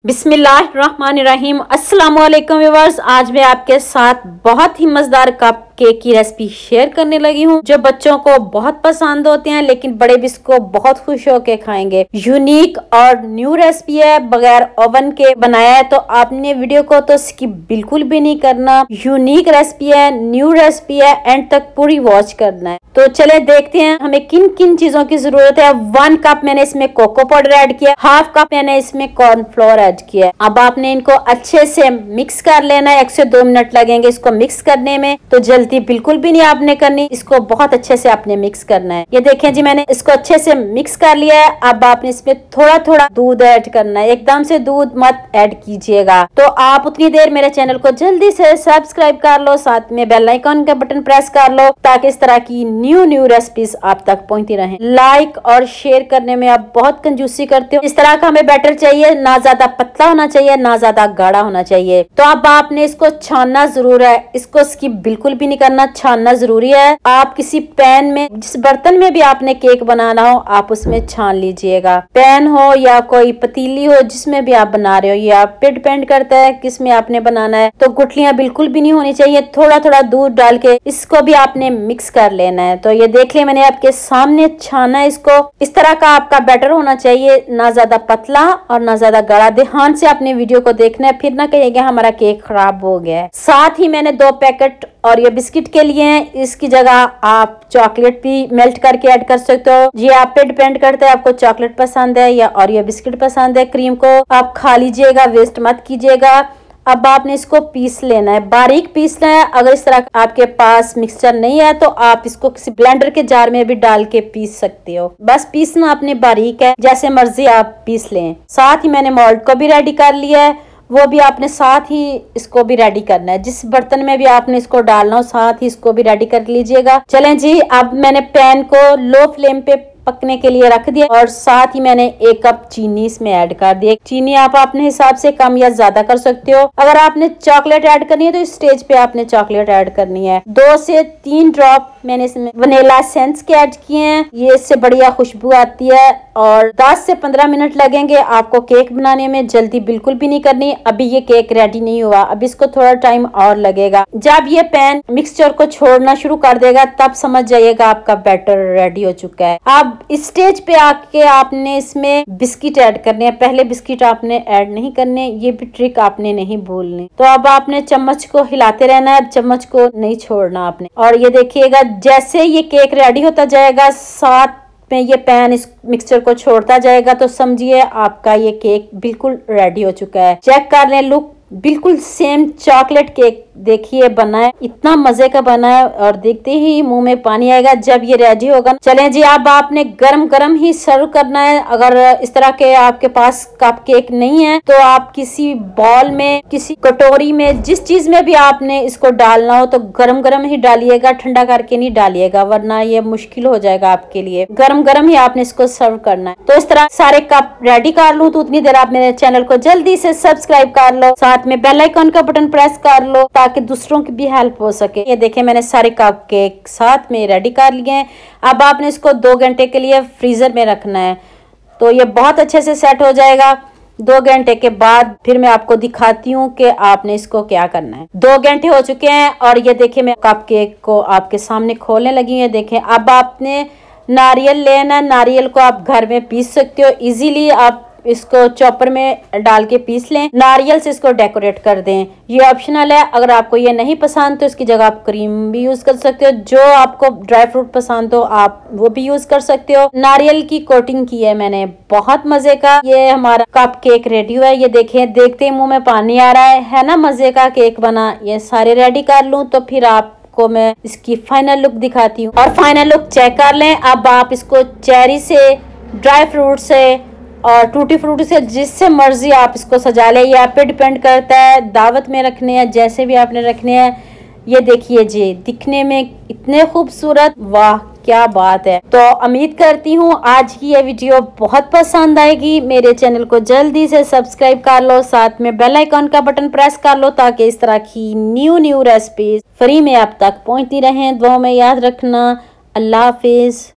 बिस्मिल्लाहिर्रहमानिर्रहीम। अस्सलामुअलैकुम व्यूअर्स, आज मैं आपके साथ बहुत ही मजेदार कप केक की रेसिपी शेयर करने लगी हूँ जो बच्चों को बहुत पसंद होते हैं, लेकिन बड़े भी इसको बहुत खुश होकर खाएंगे। यूनिक और न्यू रेसिपी है, बगैर ओवन के बनाया है, तो आपने वीडियो को तो स्किप बिल्कुल भी नहीं करना। यूनिक रेसिपी है, न्यू रेसिपी है, एंड तक पूरी वॉच करना है। तो चले देखते हैं हमें किन किन चीजों की जरूरत है। 1 कप मैंने इसमें कोको पाउडर ऐड किया, 1/2 कप मैंने इसमें कॉर्नफ्लोर ऐड किया। अब आपने इनको अच्छे से मिक्स कर लेना है। 1 से 2 मिनट लगेंगे इसको मिक्स करने में, तो जल्दी बिल्कुल भी नहीं आपने करनी, इसको बहुत अच्छे से आपने मिक्स करना है। ये देखें जी, मैंने इसको अच्छे से मिक्स कर लिया है। अब आपने इसमें थोड़ा थोड़ा दूध ऐड करना है, एकदम से दूध मत ऐड कीजिएगा। तो आप उतनी देर मेरे चैनल को जल्दी से सब्सक्राइब कर लो, साथ में बेल आइकन का बटन प्रेस कर लो, ताकि इस तरह की न्यू रेसिपीज आप तक पहुंचती रहे। लाइक और शेयर करने में आप बहुत कंजूसी करते हो। इस तरह का हमें बैटर चाहिए, ना ज्यादा पतला होना चाहिए, ना ज्यादा गाढ़ा होना चाहिए। तो अब आपने इसको छानना जरूर है, इसको स्किप बिल्कुल भी नहीं करना, छानना जरूरी है। आप किसी पैन में, जिस बर्तन में भी आपने केक बनाना हो, आप उसमें छान लीजिएगा। पैन हो या कोई पतीली हो, जिसमें भी आप बना रहे हो, ये आप पे डिपेंड करता है किस में आपने बनाना है। तो गुठलियां बिल्कुल भी नहीं होनी चाहिए। थोड़ा थोड़ा दूध डाल के इसको भी आपने मिक्स कर लेना है। तो ये देख ले, मैंने आपके सामने छाना है इसको। इस तरह का आपका बैटर होना चाहिए, ना ज्यादा पतला और ना ज्यादा गाढ़ा। ध्यान से अपने वीडियो को देखना है, फिर ना कहिएगा हमारा केक खराब हो गया है। साथ ही मैंने 2 पैकेट और ये बिस्किट के लिए हैं, इसकी जगह आप चॉकलेट भी मेल्ट करके ऐड कर सकते हो। ये आप पे डिपेंड करता है आपको चॉकलेट पसंद है या और ये बिस्किट पसंद है। क्रीम को आप खा लीजिएगा, वेस्ट मत कीजिएगा। अब आपने इसको पीस लेना है, बारीक पीसना है। अगर इस तरह आपके पास मिक्सचर नहीं है तो आप इसको किसी ब्लेंडर के जार में भी डाल के पीस सकते हो। बस पीसना आपने बारीक है, जैसे मर्जी आप पीस लें। साथ ही मैंने मोल्ड को भी रेडी कर लिया है, वो भी आपने साथ ही इसको भी रेडी करना है। जिस बर्तन में भी आपने इसको डालना हो, साथ ही इसको भी रेडी कर लीजिएगा। चलें जी, अब मैंने पैन को लो फ्लेम पे पकने के लिए रख दिया और साथ ही मैंने 1 कप चीनी इसमें ऐड कर दी। चीनी आप अपने हिसाब से कम या ज्यादा कर सकते हो। अगर आपने चॉकलेट ऐड करनी है तो इस स्टेज पे आपने चॉकलेट ऐड करनी है। 2 से 3 ड्रॉप मैंने इसमें वनीला एसेंस के ऐड किए हैं, ये इससे बढ़िया खुशबू आती है। और 10 से 15 मिनट लगेंगे आपको केक बनाने में, जल्दी बिल्कुल भी नहीं करनी। अभी ये केक रेडी नहीं हुआ, अब इसको थोड़ा टाइम और लगेगा। जब ये पैन मिक्सचर को छोड़ना शुरू कर देगा, तब समझ जाइएगा आपका बैटर रेडी हो चुका है। अब इस स्टेज पे आके आपने इसमें बिस्किट ऐड करने हैं। पहले बिस्किट आपने ऐड नहीं करने, ये भी ट्रिक आपने नहीं भूलनी। तो अब आपने चम्मच को हिलाते रहना है, चम्मच को नहीं छोड़ना आपने। और ये देखिएगा, जैसे ये केक रेडी होता जाएगा, साथ में ये पैन इस मिक्सचर को छोड़ता जाएगा, तो समझिए आपका ये केक बिल्कुल रेडी हो चुका है। चेक कर लें, लुक बिल्कुल सेम चॉकलेट केक देखिए बना है, इतना मजे का बना है और देखते ही मुंह में पानी आएगा जब ये रेडी होगा। चलें जी, अब आपने गरम गरम ही सर्व करना है। अगर इस तरह के आपके पास कप केक नहीं है तो आप किसी बॉल में, किसी कटोरी में, जिस चीज में भी आपने इसको डालना हो तो गरम गरम ही डालिएगा, ठंडा करके नहीं डालिएगा, वरना ये मुश्किल हो जाएगा आपके लिए। गरम गरम ही आपने इसको सर्व करना है। तो इस तरह सारे कप रेडी कर लूं, तो उतनी देर आप मेरे चैनल को जल्दी से सब्सक्राइब कर लो, साथ में बेल आइकन का बटन प्रेस कर लो, ताकि दूसरों की भी हेल्प हो सके। ये देखें, मैंने सारे कप केक साथ में रेडी कर लिए हैं। अब आपने इसको 2 घंटे के लिए फ्रीजर में रखना है, तो ये बहुत अच्छे से सेट हो जाएगा। 2 घंटे के बाद फिर मैं आपको दिखाती हूँ कि आपने इसको क्या करना है। 2 घंटे हो चुके हैं और ये देखिए, मैं कप केक को आपके सामने खोलने लगी हूँ। देखें, अब आपने नारियल लेना, नारियल को आप घर में पीस सकते हो इजीली। आप इसको चॉपर में डाल के पीस लें, नारियल से इसको डेकोरेट कर दें। ये ऑप्शनल है, अगर आपको ये नहीं पसंद तो इसकी जगह आप क्रीम भी यूज कर सकते हो। जो आपको ड्राई फ्रूट पसंद हो आप वो भी यूज कर सकते हो। नारियल की कोटिंग की है मैंने, बहुत मजे का ये हमारा कप केक रेडी हुआ है। ये देखें, देखते ही मुंह में पानी आ रहा है ना, मजे का केक बना। ये सारे रेडी कर लूं तो फिर आपको मैं इसकी फाइनल लुक दिखाती हूँ। और फाइनल लुक चेक कर लें। अब आप इसको चेरी से, ड्राई फ्रूट से और टूटी फ्रूटी से, जिससे मर्जी आप इसको सजा ले। ये आप पे डिपेंड करता है, दावत में रखने हैं, जैसे भी आपने रखने हैं। ये देखिए जी, दिखने में इतने खूबसूरत, वाह क्या बात है। तो उम्मीद करती हूँ आज की ये वीडियो बहुत पसंद आएगी। मेरे चैनल को जल्दी से सब्सक्राइब कर लो, साथ में बेल आइकन का बटन प्रेस कर लो, ताकि इस तरह की न्यू रेसिपीज फ्री में आप तक पहुँचती रहें। दुआ में याद रखना। अल्लाह हाफिज।